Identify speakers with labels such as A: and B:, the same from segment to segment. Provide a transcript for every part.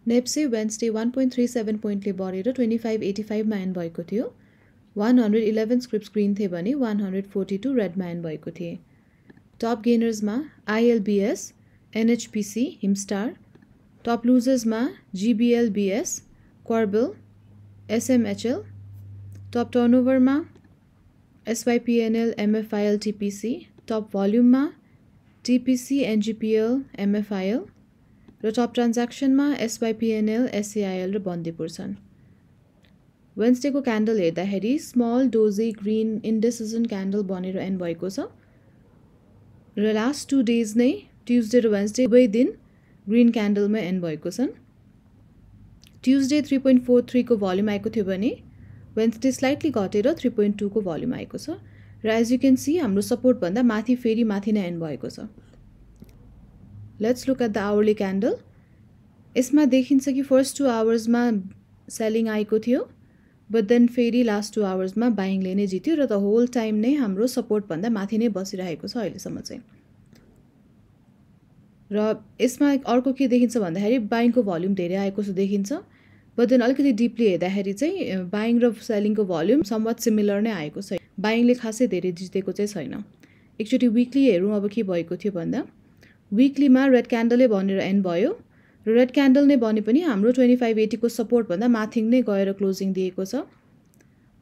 A: NEPSE Wednesday 1.37 पोइन्टले बढेर 2585 मा and भएको थियो। 111 स्क्रिप्ट्स ग्रीन थिए भने 142 रेडमा एन्ड भएको थिए। टप गेनर्समा ILBS, NHPC, हिमस्टार। टप लुजर्समा GBLBS, क्वार्बल, SMHL। टप टर्नओभरमा SYPNL, MFIL, TPC। टप भोल्युममा TPC, NGPL, MFIL। र टप ट्रान्ज्याक्सनमा SYPNL, SAIL र बन्दीपुर छन्। वेन्सडेको क्यान्डल हेर्दाखेरि small doji green indecision candle बनेर एन्ड भएको छ र लास्ट 2 डेज नै ट्युजडे र वेन्सडे दुवै दिन ग्रीन क्यान्डलमा एन्ड भएको छन्। ट्युजडे 3.43 को भोल्युम आएको थियो भने वेन्सडे स्लाइटली घटेर 3.2 को भोल्युम आएको छ र एज यु क्यान सी हाम्रो सपोर्ट भन्दा माथि फेरि माथि नै एन्ड भएको छ। Let's look at the hourly candle. यसमा देखिन्छ कि फर्स्ट 2 आवर्समा सेलिङ आएको थियो बट देन फेरि लास्ट 2 आवर्समा बाइङले नै जित्यो र द होल टाइम नै हाम्रो सपोर्ट भन्दा माथि नै बसिरहेको छ अहिलेसम्म चाहिँ। र यसमा अर्को के देखिन्छ भन्दाखेरि बाइङको भोल्युम धेरै आएको जस्तो देखिन्छ बट देन अलिकति डिपली हेर्दाखेरि चाहिँ बाइङ र सेलिङको भोल्युम समवट सिमिलर नै आएको छ। बाइङले खासै धेरै जितेको चाहिँ छैन। एकचोटि विकली हेरौँ अब के भएको थियो भन्दा विकलीमा रेड क्यान्डलै बनेर एन्ड भयो र रेड क्यान्डल नै बने पनि हाम्रो 2580 को सपोर्ट भन्दा माथि नै गएर क्लोजिङ दिएको छ।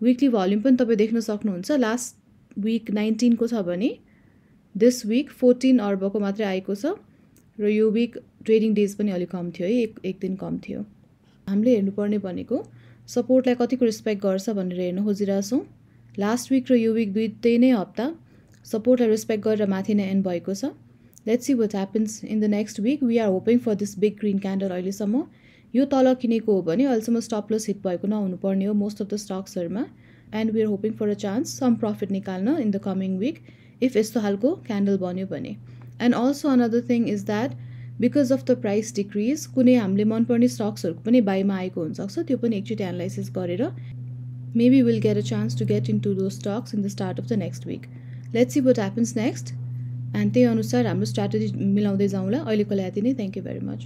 A: विकली भोल्युम पनि तपाईँ देख्न सक्नुहुन्छ। लास्ट विक 19 को छ भने दिस विक 14 अर्बको मात्रै आएको छ र यो विक ट्रेडिङ डेज पनि अलिक कम थियो है, एक दिन कम थियो। हामीले हेर्नुपर्ने भनेको सपोर्टलाई कतिको रेस्पेक्ट गर्छ भनेर हेर्न खोजिरहेछौँ। लास्ट विक र यो विक दुईटै नै हप्ता सपोर्टलाई रेस्पेक्ट गरेर माथि नै एन्ड भएको छ। Let's see what happens in the next week. We are hoping for this big green candle. अहिलेसम्म यो तल किनेको हो भने अहिलेसम्म स्टप लस हिट भएको नहुनुपर्ने हो मोस्ट अफ द स्टक्सहरूमा and we are hoping for a chance some profit निकाल्न in the coming week if यस्तो खालको क्यान्डल बन्यो भने। And also another thing is that because of the price decrease कुनै हामीले मनपर्ने स्टक्सहरूको पनि बाईमा आएको हुनसक्छ। त्यो पनि एकचोटि एनालाइसिस गरेर maybe will get a chance to get in to those stocks in the start of the next week. Let's see what happens next and त्यही अनुसार हाम्रो स्ट्राटेजी मिलाउँदै जाउँला। अहिलेको लागि यति नै। Thank you very much.